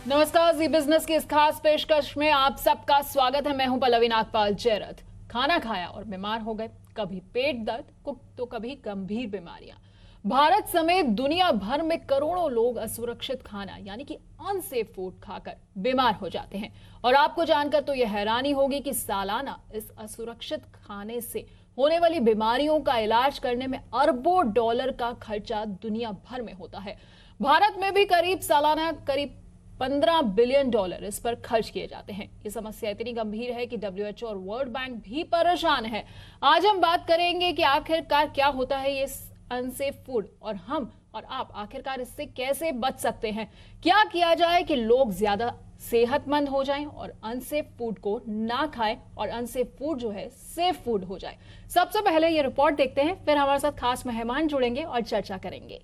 नमस्कार, जी बिजनेस की इस खास पेशकश में आप सबका स्वागत है। मैं हूं पल्लवी नागपाल जयरथ। खाना खाया और बीमार हो गए, कभी पेट दर्द तो कभी गंभीर बीमारियां। भारत समेत दुनिया भर में करोड़ों लोग असुरक्षित खाना यानी कि अनसेफ फूड खाकर बीमार हो जाते हैं। और आपको जानकर तो यह हैरानी होगी कि सालाना इस असुरक्षित खाने से होने वाली बीमारियों का इलाज करने में अरबों डॉलर का खर्चा दुनिया भर में होता है। भारत में भी सालाना करीब 15 बिलियन डॉलर इस पर खर्च किए जाते हैं। ये समस्या इतनी गंभीर है कि WHO और वर्ल्ड बैंक भी परेशान है। आज हम बात करेंगे कि आखिरकार क्या होता है ये अनसेफ फूड और हम और आप आखिरकार इससे कैसे बच सकते हैं। क्या किया जाए कि लोग ज्यादा सेहतमंद हो जाएं और अनसेफ फूड को ना खाएं और अनसेफ फूड जो है सेफ फूड हो जाए। सबसे पहले ये रिपोर्ट देखते हैं, फिर हमारे साथ खास मेहमान जुड़ेंगे और चर्चा करेंगे।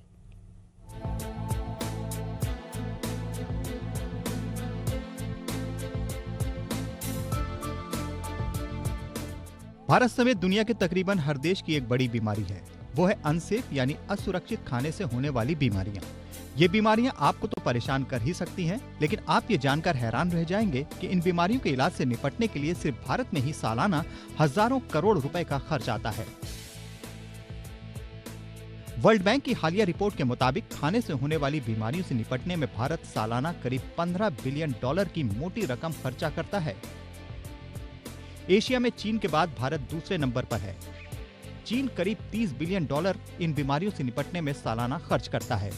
भारत समेत दुनिया के तकरीबन हर देश की एक बड़ी बीमारी है, वो है अनसेफ यानी असुरक्षित खाने से होने वाली बीमारियां। ये बीमारियां आपको तो परेशान कर ही सकती हैं, लेकिन आप ये जानकर हैरान रह जाएंगे कि इन बीमारियों के इलाज से निपटने के लिए सिर्फ भारत में ही सालाना हजारों करोड़ रुपए का खर्च आता है। वर्ल्ड बैंक की हालिया रिपोर्ट के मुताबिक खाने से होने वाली बीमारियों से निपटने में भारत सालाना करीब 15 बिलियन डॉलर की मोटी रकम खर्चा करता है। एशिया में चीन के बाद भारत दूसरे नंबर पर है। चीन करीब 30 बिलियन डॉलर इन बीमारियों से निपटने में सालाना खर्च करता है।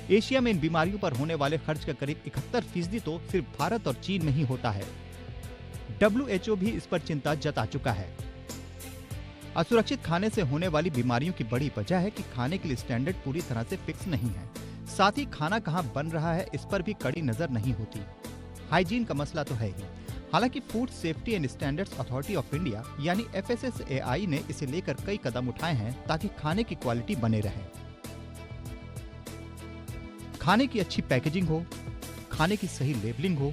एशिया में इन बीमारियों पर होने वाले खर्च का करीब 71% तो सिर्फ भारत और चीन में ही होता है। WHO भी इस पर चिंता जता चुका है। असुरक्षित खाने से होने वाली बीमारियों की बड़ी वजह है कि खाने के लिए स्टैंडर्ड पूरी तरह से फिक्स नहीं है। साथ ही खाना कहाँ बन रहा है इस पर भी कड़ी नजर नहीं होती। हाइजीन का मसला तो है ही। हालांकि food safety and standards authority of India यानी FSSAI ने इसे लेकर कई कदम उठाए हैं ताकि खाने की क्वालिटी बने रहे। खाने की अच्छी पैकेजिंग हो, खाने की सही लेबलिंग हो,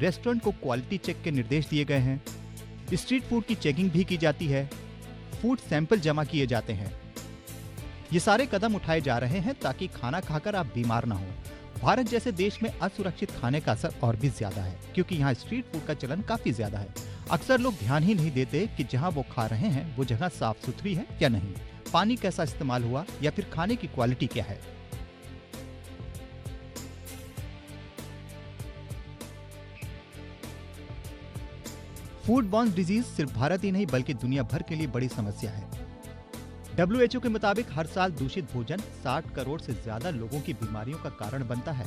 रेस्टोरेंट को क्वालिटी चेक के निर्देश दिए गए हैं, स्ट्रीट फूड की चेकिंग भी की जाती है, फूड सैंपल जमा किए जाते हैं। ये सारे कदम उठाए जा रहे हैं ताकि खाना खाकर आप बीमार ना हो। भारत जैसे देश में असुरक्षित खाने का असर और भी ज्यादा है, क्योंकि यहाँ स्ट्रीट फूड का चलन काफी ज्यादा है। अक्सर लोग ध्यान ही नहीं देते कि जहाँ वो खा रहे हैं वो जगह साफ सुथरी है या नहीं, पानी कैसा इस्तेमाल हुआ या फिर खाने की क्वालिटी क्या है। फूड बॉर्न डिजीज सिर्फ भारत ही नहीं बल्कि दुनिया भर के लिए बड़ी समस्या है। WHO के मुताबिक हर साल दूषित भोजन 60 करोड़ से ज्यादा लोगों की बीमारियों का कारण बनता है।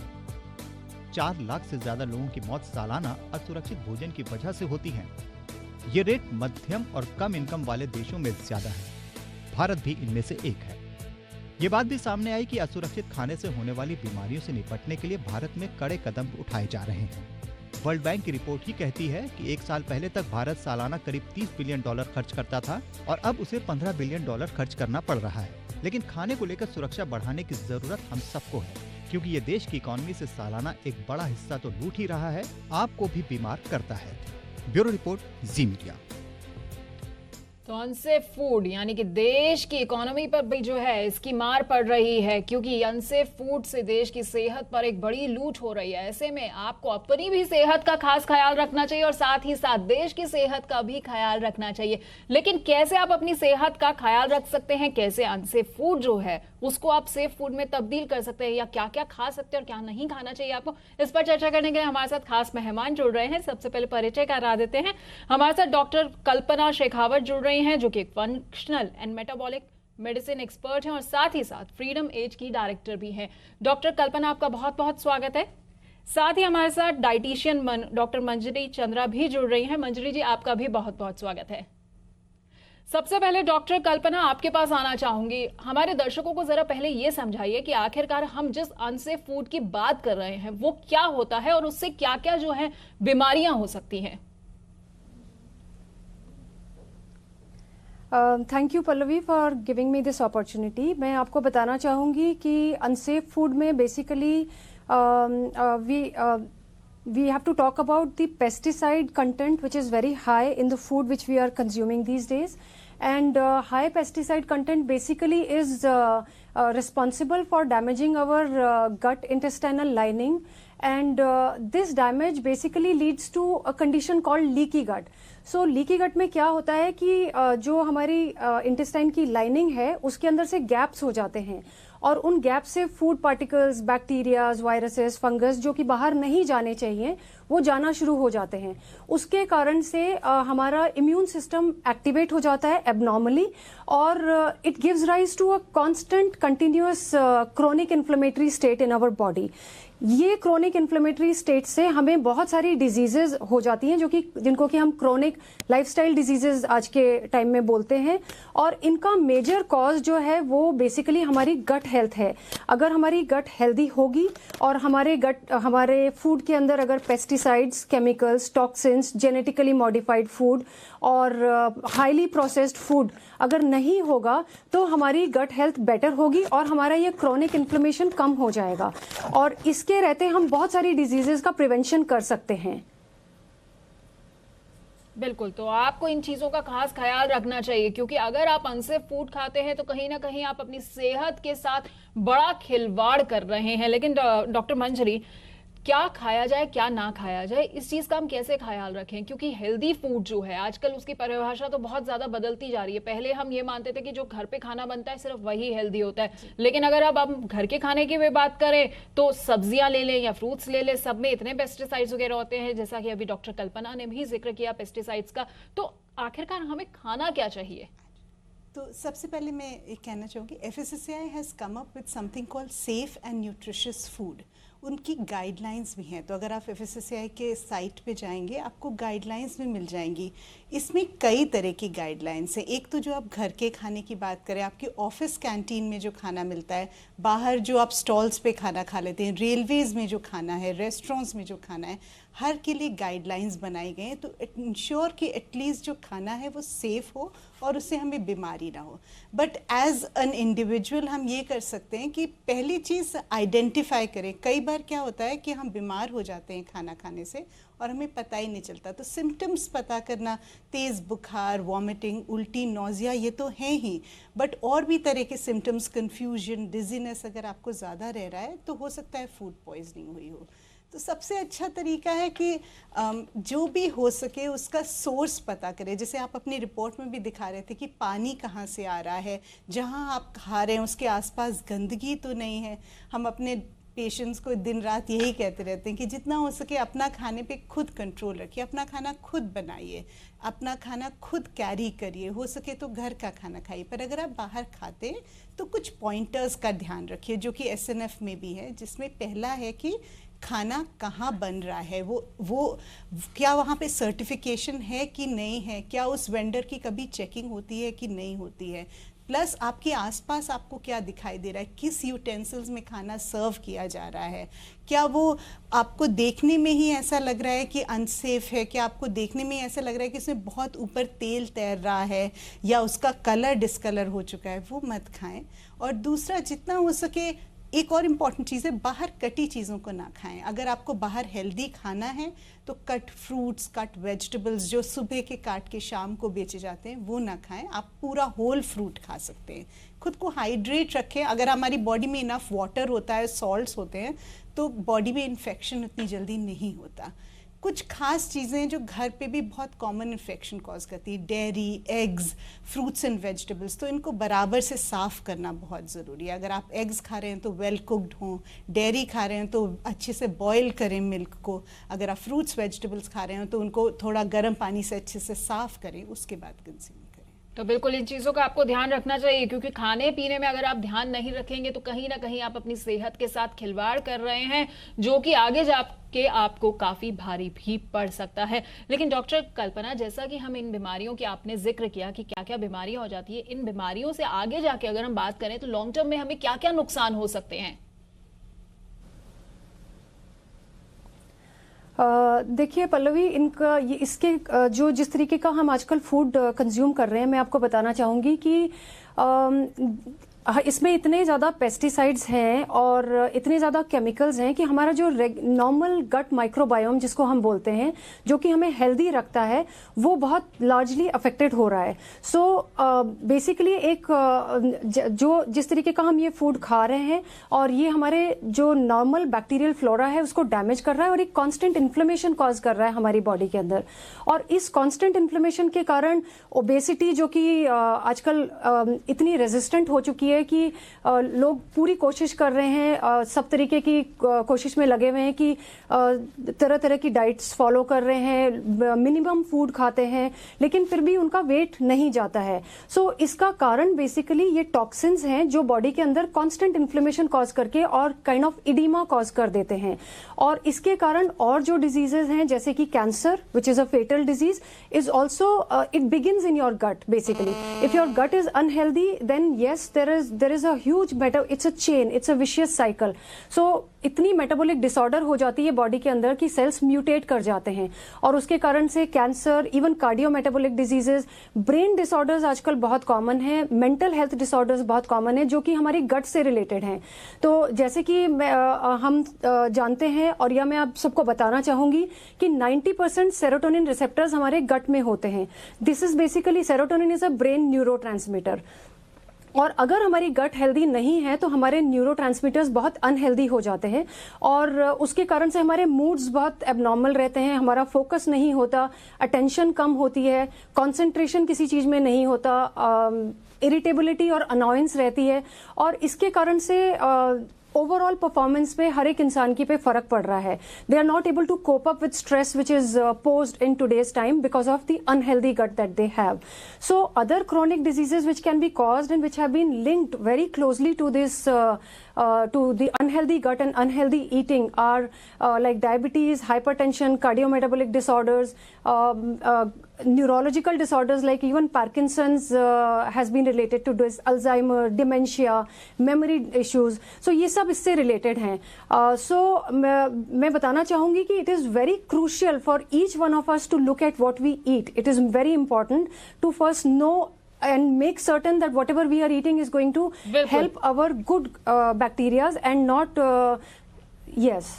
4 लाख से ज्यादा लोगों की मौत सालाना असुरक्षित भोजन की वजह से होती है। ये रेट मध्यम और कम इनकम वाले देशों में ज्यादा है। भारत भी इनमें से एक है। ये बात भी सामने आई कि असुरक्षित खाने से होने वाली बीमारियों से निपटने के लिए भारत में कड़े कदम उठाए जा रहे हैं। वर्ल्ड बैंक की रिपोर्ट ही कहती है कि एक साल पहले तक भारत सालाना करीब 30 बिलियन डॉलर खर्च करता था और अब उसे 15 बिलियन डॉलर खर्च करना पड़ रहा है। लेकिन खाने को लेकर सुरक्षा बढ़ाने की जरूरत हम सबको है, क्योंकि ये देश की इकोनॉमी से सालाना एक बड़ा हिस्सा तो लूट ही रहा है, आपको भी बीमार करता है। ब्यूरो रिपोर्ट, जी मीडिया। तो अनसेफ फूड यानी कि देश की इकोनॉमी पर भी जो है इसकी मार पड़ रही है, क्योंकि अनसेफ फूड से देश की सेहत पर एक बड़ी लूट हो रही है। ऐसे में आपको अपनी भी सेहत का खास ख्याल रखना चाहिए और साथ ही साथ देश की सेहत का भी ख्याल रखना चाहिए। लेकिन कैसे आप अपनी सेहत का ख्याल रख सकते हैं, कैसे अनसेफ फूड जो है उसको आप सेफ फूड में तब्दील कर सकते हैं, या क्या क्या खा सकते हैं और क्या नहीं खाना चाहिए आपको, इस पर चर्चा करने के लिए हमारे साथ खास मेहमान जुड़ रहे हैं। सबसे पहले परिचय करा देते हैं। हमारे साथ डॉक्टर कल्पना शेखावत जुड़ रही हैं, जो कि एक functional and metabolic medicine expert हैं और साथ ही साथ फ्रीडम एज की डायरेक्टर भी हैं। डॉक्टर कल्पना, आपका बहुत बहुत स्वागत है। साथ ही हमारे साथ डाइटिशियन डॉक्टर मंजरी चंद्रा भी जुड़ रही हैं। मंजरी जी, आपका भी बहुत बहुत स्वागत है। सबसे पहले डॉक्टर कल्पना आपके पास आना चाहूंगी। हमारे दर्शकों को जरा पहले ये समझाइए कि आखिरकार हम जिस अनसेफ फूड की बात कर रहे हैं वो क्या होता है और उससे क्या क्या जो है बीमारियां हो सकती हैं। Thank you Pallavi for giving me this opportunity. मैं आपको बताना चाहूँगी कि अनसेफ फूड में basically we have to talk about the pesticide content which is very high in the food which we are consuming these days, and high pesticide content basically is responsible for damaging our gut intestinal lining and this damage basically leads to a condition called leaky gut. So leaky gut में क्या होता है कि जो हमारी intestine की lining है उसके अंदर से गैप्स हो जाते हैं और उन गैप से food particles, bacterias, viruses, fungus जो कि बाहर नहीं जाने चाहिए वो जाना शुरू हो जाते हैं. उसके कारण से हमारा इम्यून सिस्टम एक्टिवेट हो जाता है एबनॉर्मली और it gives rise to a constant continuous chronic inflammatory state in our body. ये क्रोनिक इन्फ्लेमेटरी स्टेट से हमें बहुत सारी डिजीजेज हो जाती हैं जिनको कि हम क्रोनिक लाइफस्टाइल डिजीजेज आज के टाइम में बोलते हैं और इनका मेजर कॉज जो है वो बेसिकली हमारी गट हेल्थ है. अगर हमारी गट हेल्दी होगी और हमारे फूड के अंदर अगर pesticides, chemicals, toxins, genetically modified food और हाईली प्रोसेस्ड फूड अगर नहीं होगा तो हमारी गट हेल्थ बेटर होगी और हमारा ये क्रोनिक इन्फ्लेमेशन कम हो जाएगा और इसके रहते हम बहुत सारी डिजीजेस का प्रिवेंशन कर सकते हैं. बिल्कुल, तो आपको इन चीजों का खास ख्याल रखना चाहिए क्योंकि अगर आप अनसेफ फूड खाते हैं तो कहीं ना कहीं आप अपनी सेहत के साथ बड़ा खिलवाड़ कर रहे हैं. लेकिन डॉक्टर मंजरी, क्या खाया जाए क्या ना खाया जाए, इस चीज का हम कैसे ख्याल रखें? क्योंकि हेल्दी फूड जो है आजकल उसकी परिभाषा तो बहुत ज्यादा बदलती जा रही है. पहले हम ये मानते थे कि जो घर पे खाना बनता है सिर्फ वही हेल्दी होता है, लेकिन अगर अब हम घर के खाने की भी बात करें तो सब्जियां ले लें या फ्रूट्स ले लें, सब में इतने पेस्टिसाइड्स वगैरह होते हैं, जैसा कि अभी डॉक्टर कल्पना ने भी जिक्र किया पेस्टिसाइड्स का. तो आखिरकार हमें खाना क्या चाहिए? तो सबसे पहले मैं एक कहना चाहूँगी, FSSAI has come up with something called safe and nutritious food. उनकी गाइडलाइंस भी हैं, तो अगर आप FSSAI के साइट पे जाएंगे आपको गाइडलाइंस भी मिल जाएंगी. इसमें कई तरह की गाइडलाइंस हैं. एक तो जो आप घर के खाने की बात करें, आपके ऑफिस कैंटीन में जो खाना मिलता है, बाहर जो आप स्टॉल्स पे खाना खा लेते हैं, रेलवेज़ में जो खाना है, रेस्टोरेंट्स में जो खाना है, हर के लिए गाइडलाइंस बनाई गए हैं. तो इंश्योर कि एटलीस्ट जो खाना है वो सेफ़ हो और उससे हमें बीमारी ना हो. बट एज एन इंडिविजुअल हम ये कर सकते हैं कि पहली चीज़ आइडेंटिफाई करें. कई बार क्या होता है कि हम बीमार हो जाते हैं खाना खाने से और हमें पता ही नहीं चलता. तो सिम्टम्स पता करना, तेज़ बुखार, वॉमिटिंग, उल्टी, नौजिया, ये तो हैं ही, बट और भी तरह के सिम्टम्स, कन्फ्यूजन, डिजीनेस अगर आपको ज़्यादा रह रहा है तो हो सकता है फूड पॉइजनिंग हुई हो. तो सबसे अच्छा तरीका है कि जो भी हो सके उसका सोर्स पता करें. जैसे आप अपनी रिपोर्ट में भी दिखा रहे थे कि पानी कहाँ से आ रहा है, जहाँ आप खा रहे हैं उसके आसपास गंदगी तो नहीं है. हम अपने पेशेंट्स को दिन रात यही कहते रहते हैं कि जितना हो सके अपना खाने पे खुद कंट्रोल रखिए, अपना खाना खुद बनाइए, अपना खाना खुद कैरी करिए, हो सके तो घर का खाना खाइए. पर अगर आप बाहर खाते हैं तो कुछ पॉइंटर्स का ध्यान रखिए जो कि SNF में भी है, जिसमें पहला है कि खाना कहाँ बन रहा है, वो क्या वहाँ पे सर्टिफिकेशन है कि नहीं है, क्या उस वेंडर की कभी चेकिंग होती है कि नहीं होती है, प्लस आपके आसपास आपको क्या दिखाई दे रहा है, किस यूटेंसिल्स में खाना सर्व किया जा रहा है, क्या वो आपको देखने में ही ऐसा लग रहा है कि अनसेफ है, क्या आपको देखने में ही ऐसा लग रहा है कि इसमें बहुत ऊपर तेल तैर रहा है या उसका कलर डिस्कलर हो चुका है, वो मत खाएं. और दूसरा, जितना हो सके एक और इम्पॉर्टेंट चीज़ है, बाहर कटी चीज़ों को ना खाएं. अगर आपको बाहर हेल्दी खाना है तो कट फ्रूट्स, कट वेजिटेबल्स जो सुबह के काट के शाम को बेचे जाते हैं वो ना खाएं. आप पूरा होल फ्रूट खा सकते हैं. खुद को हाइड्रेट रखें. अगर हमारी बॉडी में इनफ वाटर होता है, सॉल्ट्स होते हैं, तो बॉडी में इन्फेक्शन उतनी जल्दी नहीं होता. कुछ खास चीज़ें जो घर पे भी बहुत कॉमन इन्फेक्शन कॉज करती है, dairy, eggs, fruits and vegetables, तो इनको बराबर से साफ़ करना बहुत ज़रूरी है. अगर आप एग्स खा रहे हैं तो वेल कुक्ड हों, डेयरी खा रहे हैं तो अच्छे से बॉयल करें मिल्क को, अगर आप फ्रूट्स वेजिटेबल्स खा रहे हैं तो उनको थोड़ा गर्म पानी से अच्छे से साफ़ करें, उसके बाद कंज्यूम. तो बिल्कुल इन चीज़ों का आपको ध्यान रखना चाहिए क्योंकि खाने पीने में अगर आप ध्यान नहीं रखेंगे तो कहीं ना कहीं आप अपनी सेहत के साथ खिलवाड़ कर रहे हैं, जो कि आगे जाके आपको काफ़ी भारी भी पड़ सकता है. लेकिन डॉक्टर कल्पना, जैसा कि हम इन बीमारियों की आपने जिक्र किया कि क्या क्या बीमारियां हो जाती है, इन बीमारियों से आगे जाके अगर हम बात करें तो लॉन्ग टर्म में हमें क्या क्या नुकसान हो सकते हैं? देखिए पल्लवी, इनका ये इसके जो जिस तरीके का हम आजकल फूड कंज्यूम कर रहे हैं, मैं आपको बताना चाहूँगी कि इसमें इतने ज़्यादा पेस्टिसाइड्स हैं और इतने ज़्यादा केमिकल्स हैं कि हमारा जो नॉर्मल गट माइक्रोबायोम जिसको हम बोलते हैं, जो कि हमें हेल्दी रखता है, वो बहुत लार्जली अफेक्टेड हो रहा है। सो बेसिकली जिस तरीके का हम ये फूड खा रहे हैं और ये हमारे जो नॉर्मल बैक्टीरियल फ्लोरा है उसको डैमेज कर रहा है और एक कांस्टेंट इन्फ्लेमेशन कॉज कर रहा है हमारी बॉडी के अंदर। और इस कांस्टेंट इन्फ्लेमेशन के कारण ओबेसिटी, जो कि आजकल इतनी रेजिस्टेंट हो चुकी है कि लोग पूरी कोशिश कर रहे हैं, सब तरीके की कोशिश में लगे हुए हैं कि तरह तरह की डाइट्स फॉलो कर रहे हैं, मिनिमम फूड खाते हैं, लेकिन फिर भी उनका वेट नहीं जाता है। सो इसका कारण बेसिकली ये टॉक्सिन्स हैं जो बॉडी के अंदर कांस्टेंट इन्फ्लेमेशन कॉज करके और काइंड ऑफ इडीमा कॉज कर देते हैं। और इसके कारण और जो डिजीजेस हैं जैसे कि cancer, which is a fatal disease, is also it begins in your gut basically. If your gut is unhealthy then yes there is a huge it's a chain, it's a vicious cycle. So इतनी metabolic disorder हो जाती है body के अंदर कि sales mutate कर जाते हैं और उसके कारण से cancer, even cardio metabolic diseases, brain disorders आजकल बहुत कॉमन है, मेंटल हेल्थ डिसऑर्डर्स बहुत कॉमन है जो कि हमारी गट से रिलेटेड हैं। तो जैसे कि हम जानते हैं और या मैं आप सबको बताना चाहूंगी कि 90% सेरोटोनिन रिसेप्टर्स हमारे गट में होते हैं। This is basically, serotonin is a brain neurotransmitter. और अगर हमारी गट हेल्दी नहीं है तो हमारे न्यूरोट्रांसमीटर्स बहुत अनहेल्दी हो जाते हैं और उसके कारण से हमारे मूड्स बहुत एबनॉर्मल रहते हैं, हमारा फोकस नहीं होता, अटेंशन कम होती है, कंसंट्रेशन किसी चीज में नहीं होता, इरिटेबिलिटी और अनॉयंस रहती है और इसके कारण से ओवरऑल परफॉर्मेंस पे हर एक इंसान की पे फर्क पड़ रहा है। They are not able to cope up with stress which is posed in today's time because of the unhealthy gut that they have. So other chronic diseases which can be caused and which have been linked very closely to this to the unhealthy gut and unhealthy eating are like diabetes, hypertension, cardiometabolic disorders, neurological disorders like even Parkinson's has been related to this, Alzheimer, dementia, memory issues. So ये सब इससे related हैं। So मैं बताना चाहूँगी कि it is very crucial for each one of us to look at what we eat. It is very important to first know and make certain that whatever we are eating is going to help our good bacteria and not yes.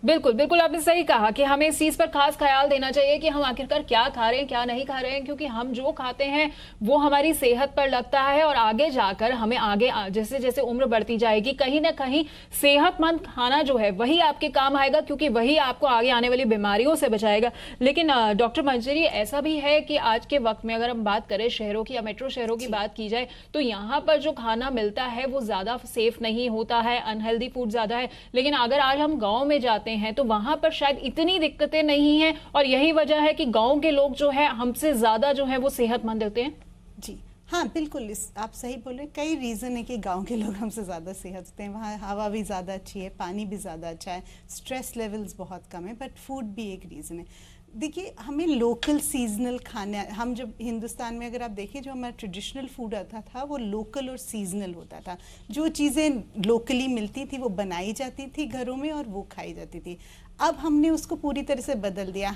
बिल्कुल बिल्कुल, आपने सही कहा कि हमें इस चीज पर खास ख्याल देना चाहिए कि हम आखिरकार क्या खा रहे हैं, क्या नहीं खा रहे हैं, क्योंकि हम जो खाते हैं वो हमारी सेहत पर लगता है और आगे जाकर हमें आगे जैसे जैसे उम्र बढ़ती जाएगी कहीं ना कहीं सेहतमंद खाना जो है वही आपके काम आएगा, क्योंकि वही आपको आगे आने वाली बीमारियों से बचाएगा। लेकिन डॉक्टर मंजरी, ऐसा भी है कि आज के वक्त में अगर हम बात करें शहरों की या मेट्रो शहरों की बात की जाए तो यहाँ पर जो खाना मिलता है वो ज्यादा सेफ नहीं होता है, अनहेल्दी फूड ज्यादा है। लेकिन अगर आज हम गाँव में जाते हैं तो वहां पर शायद इतनी दिक्कतें नहीं हैं और यही वजह है कि गांव के लोग जो है हमसे ज्यादा जो है वो सेहतमंद होते हैं। जी हाँ, बिल्कुल, आप सही बोल रहे हैं। कई रीज़न है कि गांव के लोग हमसे ज़्यादा सेहत होते हैं। वहाँ हवा भी ज़्यादा अच्छी है, पानी भी ज़्यादा अच्छा है, स्ट्रेस लेवल्स बहुत कम है, बट फूड भी एक रीज़न है। देखिए, हमें लोकल सीजनल खाना, हम जब हिंदुस्तान में अगर आप देखिए जो हमारा ट्रेडिशनल फूड आता था वो लोकल और सीजनल होता था। जो चीज़ें लोकली मिलती थी वो बनाई जाती थी घरों में और वो खाई जाती थी। अब हमने उसको पूरी तरह से बदल दिया।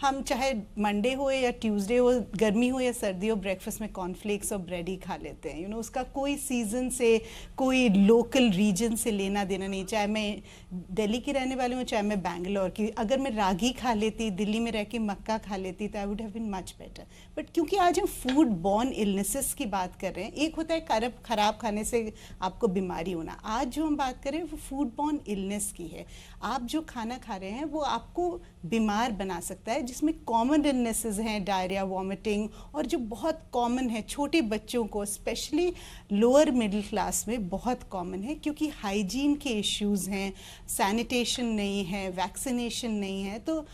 हम चाहे मंडे हो या ट्यूसडे हो, गर्मी हो या सर्दी हो, ब्रेकफास्ट में कॉर्नफ्लेक्स और ब्रेड ही खा लेते हैं। उसका कोई सीजन से, कोई लोकल रीजन से लेना देना नहीं। चाहे मैं दिल्ली की रहने वाली हूँ, चाहे मैं बैंगलोर की, अगर मैं रागी खा लेती, दिल्ली में रह के मक्का खा लेती, तो I would have been much better. But क्योंकि आज हम फूड बॉर्न इलनेसेस की बात कर रहे हैं, एक होता है खराब खाने से आपको बीमारी होना, आज जो हम बात कर रहे हैं वो फूड बॉर्न इलनेस की है। आप जो खाना खा रहे हैं वो आपको बीमार बना सकता है, जिसमें कॉमन इलनेसेस हैं, डायरिया, वॉमिटिंग, और जो बहुत कॉमन है छोटे बच्चों को, स्पेशली लोअर मिडिल क्लास में बहुत कॉमन है, क्योंकि हाइजीन के इश्यूज हैं, सैनिटेशन नहीं है, वैक्सीनेशन नहीं है। तो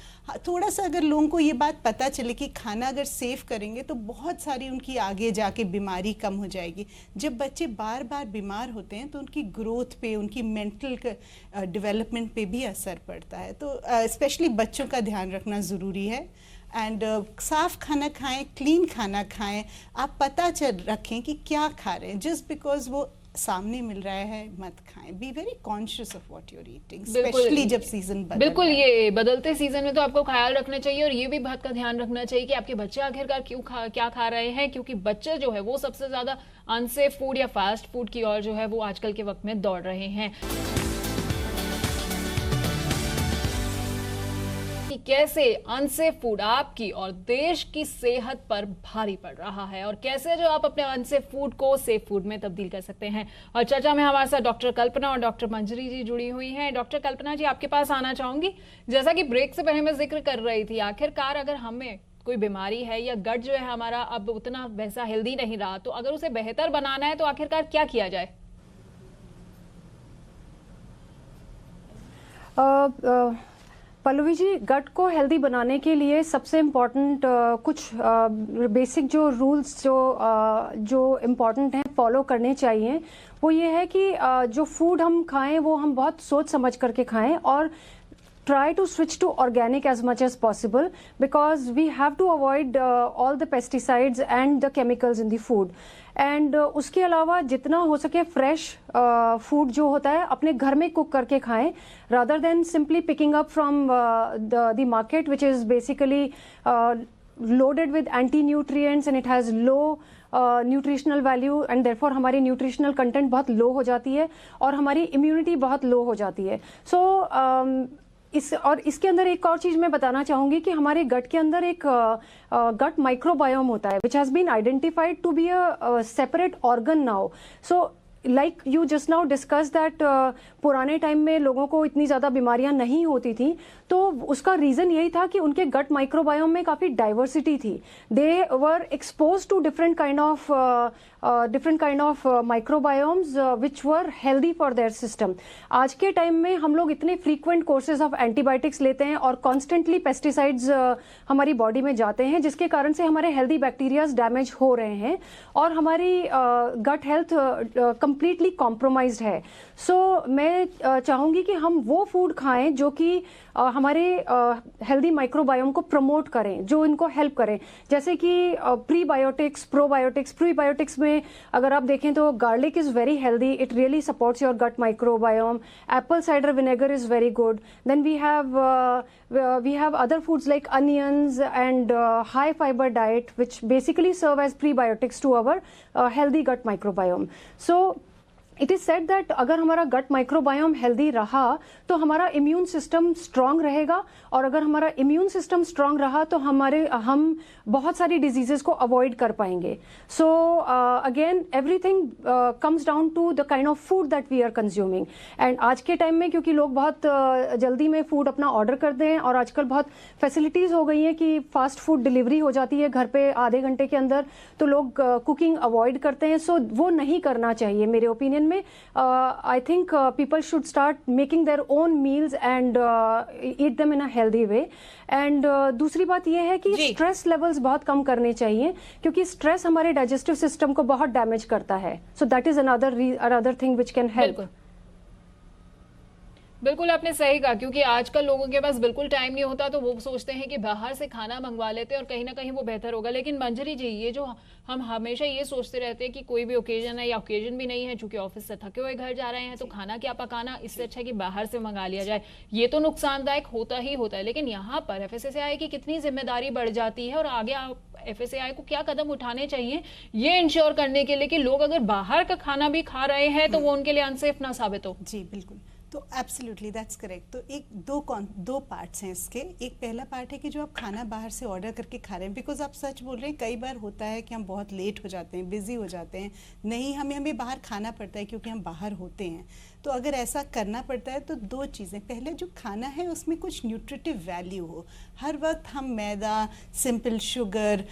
थोड़ा सा अगर लोगों को ये बात पता चले कि खाना अगर सेफ करेंगे तो बहुत सारी उनकी आगे जाके बीमारी कम हो जाएगी। जब बच्चे बार बार बीमार होते हैं तो उनकी ग्रोथ पे, उनकी मेंटल डेवलपमेंट पे भी असर पड़ता है। तो स्पेशली बच्चों का ध्यान रखना ज़रूरी है। एंड साफ़ खाना खाएं, क्लीन खाना खाएं। आप पता रखें कि क्या खा रहे हैं। जस्ट बिकॉज वो सामने मिल रहा है मत खाएं। Be very conscious of what you are eating, बिल्कुल। स्पेशली जब सीजन बदल बिल्कुल, रहा है। ये बदलते सीजन में तो आपको ख्याल रखना चाहिए और ये भी बात का ध्यान रखना चाहिए कि आपके बच्चे आखिरकार क्या खा रहे हैं, क्योंकि बच्चे जो है वो सबसे ज्यादा अनसेफ फूड या फास्ट फूड की ओर जो है वो आजकल के वक्त में दौड़ रहे हैं। कि कैसे अनसेफ फूड आपकी और देश की सेहत पर भारी पड़ रहा है और कैसे जो आप अपने अनसेफ फूड को सेफ फूड में तब्दील कर सकते हैं। और चर्चा में हमारे साथ डॉक्टर कल्पना और डॉक्टर मंजरी जी जुड़ी हुई हैं। डॉक्टर कल्पना जी, आपके पास आना चाहूंगी। जैसा कि ब्रेक से पहले मैं जिक्र कर रही थी, आखिरकार अगर हमें कोई बीमारी है या गट जो है हमारा अब उतना वैसा हेल्दी नहीं रहा, तो अगर उसे बेहतर बनाना है तो आखिरकार क्या किया जाए? पल्लवी जी, गट को हेल्दी बनाने के लिए सबसे इम्पॉर्टेंट कुछ बेसिक जो रूल्स जो इम्पॉर्टेंट हैं फॉलो करने चाहिए, वो ये है कि जो फूड हम खाएं वो हम बहुत सोच समझ करके खाएं और try to switch to organic as much as possible because we have to avoid all the pesticides and the chemicals in the food. And उसके अलावा जितना हो सके फ्रेश फूड जो होता है अपने घर में कुक करके खाएं rather than simply picking up from the market which is basically loaded with anti nutrients and it has low nutritional value and therefore हमारी न्यूट्रिशनल कंटेंट बहुत लो हो जाती है और हमारी इम्यूनिटी बहुत लो हो जाती है। इसके अंदर एक और चीज मैं बताना चाहूंगी कि हमारे गट के अंदर एक गट माइक्रोबायोम होता है which has been identified to be a separate organ now. So like you just now discuss that पुराने टाइम में लोगों को इतनी ज़्यादा बीमारियां नहीं होती थी, तो उसका रीज़न यही था कि उनके गट माइक्रोबायोम में काफ़ी डाइवर्सिटी थी। They were expose to different kind of microbiomes which were healthy for their system. आज के टाइम में हम लोग इतने फ्रीक्वेंट कोर्सेज ऑफ एंटीबायोटिक्स लेते हैं और कॉन्स्टेंटली पेस्टिसाइड्स हमारी बॉडी में जाते हैं, जिसके कारण से हमारे हेल्दी बैक्टीरियाज डैमेज हो रहे हैं और हमारी गट हेल्थ कंप्लीटली कॉम्प्रोमाइज्ड है। सो मैं चाहूँगी कि हम वो फूड खाएं जो कि हमारे हेल्दी माइक्रोबायोम को प्रमोट करें, जो इनको हेल्प करें, जैसे कि प्रीबायोटिक्स, प्रोबायोटिक्स। प्रीबायोटिक्स में अगर आप देखें तो garlic is very healthy, it really supports your gut microbiome. Apple cider vinegar is very good. Then we have other foods like onions and high fibre diet which basically serve as prebiotics to our healthy gut microbiome. So it is said that अगर हमारा gut microbiome healthy रहा तो हमारा immune system strong रहेगा और अगर हमारा immune system strong रहा तो हम बहुत सारी डिजीजेस को अवॉइड कर पाएंगे। So again everything comes down to the kind of food that we are consuming. And आज के टाइम में क्योंकि लोग बहुत जल्दी में फूड अपना ऑर्डर करते हैं और आजकल बहुत फैसिलिटीज हो गई हैं कि फास्ट फूड डिलीवरी हो जाती है घर पे आधे घंटे के अंदर, तो लोग कुकिंग अवॉइड करते हैं। सो वो नहीं करना चाहिए मेरे ओपिनियन में। I think people should start making their own meals and eat them in a healthy way. And दूसरी बात यह है कि स्ट्रेस लेवल्स बहुत कम करने चाहिए क्योंकि स्ट्रेस हमारे डाइजेस्टिव सिस्टम को बहुत डैमेज करता है। So that is another thing which can help. बिल्कुल आपने सही कहा, क्योंकि आजकल लोगों के पास बिल्कुल टाइम नहीं होता तो वो सोचते हैं कि बाहर से खाना मंगवा लेते हैं और कहीं ना कहीं वो बेहतर होगा। लेकिन मंजरी जी, ये जो हम हमेशा ये सोचते रहते हैं कि कोई भी ओकेजन है या ओकेजन भी नहीं है, चूंकि ऑफिस से थके हुए घर जा रहे हैं तो खाना क्या पकाना, इससे अच्छा कि बाहर से मंगा लिया जाए। ये तो नुकसानदायक होता ही होता है, लेकिन यहाँ पर FSSAI की कितनी जिम्मेदारी बढ़ जाती है और आगे FSSAI को क्या कदम उठाने चाहिए ये इंश्योर करने के लिए कि लोग अगर बाहर का खाना भी खा रहे हैं तो वो उनके लिए अनसेफ ना साबित हो। जी बिल्कुल, तो एब्सोल्युटली दैट्स करेक्ट। तो दो पार्ट्स हैं इसके। एक पहला पार्ट है कि जो आप खाना बाहर से ऑर्डर करके खा रहे हैं, बिकॉज आप सच बोल रहे हैं, कई बार होता है कि हम बहुत लेट हो जाते हैं, बिजी हो जाते हैं, नहीं हमें बाहर खाना पड़ता है क्योंकि हम बाहर होते हैं। तो अगर ऐसा करना पड़ता है तो दो चीज़ें, पहले जो खाना है उसमें कुछ न्यूट्रिटिव वैल्यू हो। हर वक्त हम मैदा, सिंपल शुगर,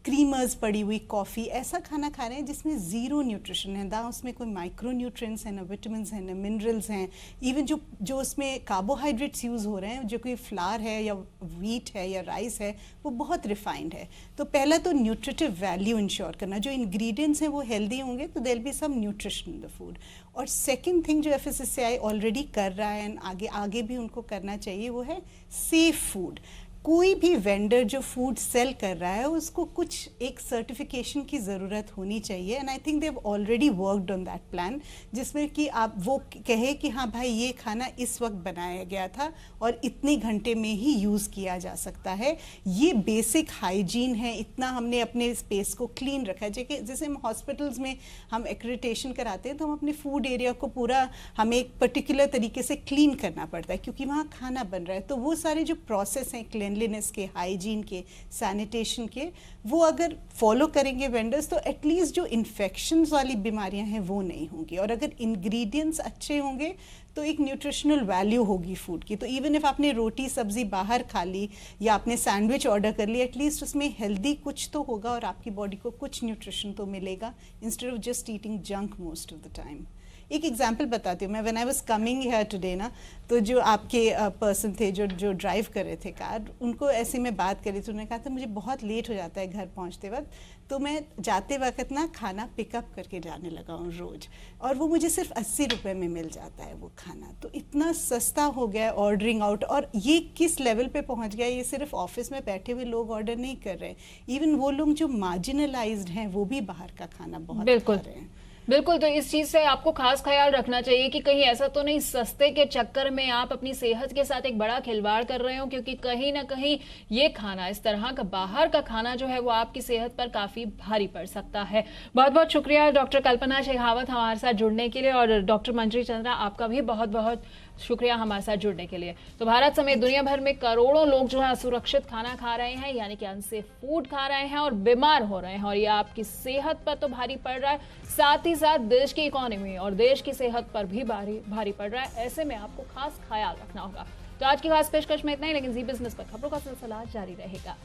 क्रीमर्स पड़ी हुई कॉफ़ी, ऐसा खाना खा रहे हैं जिसमें ज़ीरो न्यूट्रिशन है, ना उसमें कोई माइक्रो न्यूट्रिएंट्स हैं, ना विटामिन्स हैं, ना मिनरल्स हैं। इवन जो उसमें कार्बोहाइड्रेट्स यूज़ हो रहे हैं, जो कोई फ्लावर है या व्हीट है या राइस है, वो बहुत रिफाइंड है। तो पहला तो न्यूट्रिटिव वैल्यू इंश्योर करना, जो इंग्रेडिएंट्स हैं वो हेल्दी होंगे तो there be some nutrition in the food. और सेकेंड थिंग जो FSSAI ऑलरेडी कर रहा है एंड आगे भी उनको करना चाहिए, वो है सेफ फूड। कोई भी वेंडर जो फूड सेल कर रहा है उसको कुछ एक सर्टिफिकेशन की ज़रूरत होनी चाहिए, and I think they have already worked on that plan, जिसमें कि आप वो कहे कि हाँ भाई ये खाना इस वक्त बनाया गया था और इतने घंटे में ही यूज़ किया जा सकता है। ये बेसिक हाइजीन है, इतना हमने अपने स्पेस को क्लीन रखा है। जैसे हम हॉस्पिटल्स में हम एक्रेडिटेशन कराते हैं तो हम अपने फूड एरिया को पूरा हमें एक पर्टिकुलर तरीके से क्लीन करना पड़ता है क्योंकि वहाँ खाना बन रहा है। तो वो सारे जो प्रोसेस हैं क्लीनलीनेस के, हाइजीन के, सैनिटेशन के, वो अगर फॉलो करेंगे वेंडर्स तो एटलीस्ट जो इन्फेक्शंस वाली बीमारियां हैं वो नहीं होंगी। और अगर इंग्रेडिएंट्स अच्छे होंगे तो एक न्यूट्रिशनल वैल्यू होगी फूड की। तो इवन इफ आपने रोटी सब्जी बाहर खा ली या आपने सैंडविच ऑर्डर कर लिया, एटलीस्ट उसमें हेल्दी कुछ तो होगा और आपकी बॉडी को कुछ न्यूट्रिशन तो मिलेगा, instead of just eating junk most of the time. एक एग्जाम्पल बताती हूँ मैं। When I was coming here today ना, तो जो आपके पर्सन थे जो ड्राइव कर रहे थे कार, उनको ऐसे में बात करी तो उन्होंने कहा था मुझे बहुत लेट हो जाता है घर पहुँचते वक्त, तो मैं जाते वक्त ना खाना पिकअप करके जाने लगा हूँ रोज़, और वो मुझे सिर्फ 80 रुपये में मिल जाता है वो खाना। तो इतना सस्ता हो गया ऑर्डरिंग आउट। और ये किस लेवल पे पहुँच गया, ये सिर्फ ऑफिस में बैठे हुए लोग ऑर्डर नहीं कर रहे, इवन वो लोग जो मार्जिनलाइज्ड हैं वो भी बाहर का खाना बहुत खा रहे हैं। बिल्कुल, तो इस चीज से आपको खास ख्याल रखना चाहिए कि कहीं ऐसा तो नहीं सस्ते के चक्कर में आप अपनी सेहत के साथ एक बड़ा खिलवाड़ कर रहे हो, क्योंकि कहीं ना कहीं ये खाना, इस तरह का बाहर का खाना जो है वो आपकी सेहत पर काफी भारी पड़ सकता है। बहुत बहुत शुक्रिया डॉक्टर कल्पना शेखावत हमारे साथ जुड़ने के लिए, और डॉक्टर मंजरी चंद्रा आपका भी बहुत बहुत शुक्रिया हमारे साथ जुड़ने के लिए। तो भारत समेत दुनिया भर में करोड़ों लोग जो है असुरक्षित खाना खा रहे हैं, यानी कि अनसेफ फूड खा रहे हैं और बीमार हो रहे हैं, और ये आपकी सेहत पर तो भारी पड़ रहा है, साथ ही साथ देश की इकोनॉमी और देश की सेहत पर भी भारी पड़ रहा है। ऐसे में आपको खास ख्याल रखना होगा। तो आज की खास पेशकश में इतना ही, लेकिन जी बिजनेस पर खबरों का सिलसिला जारी रहेगा।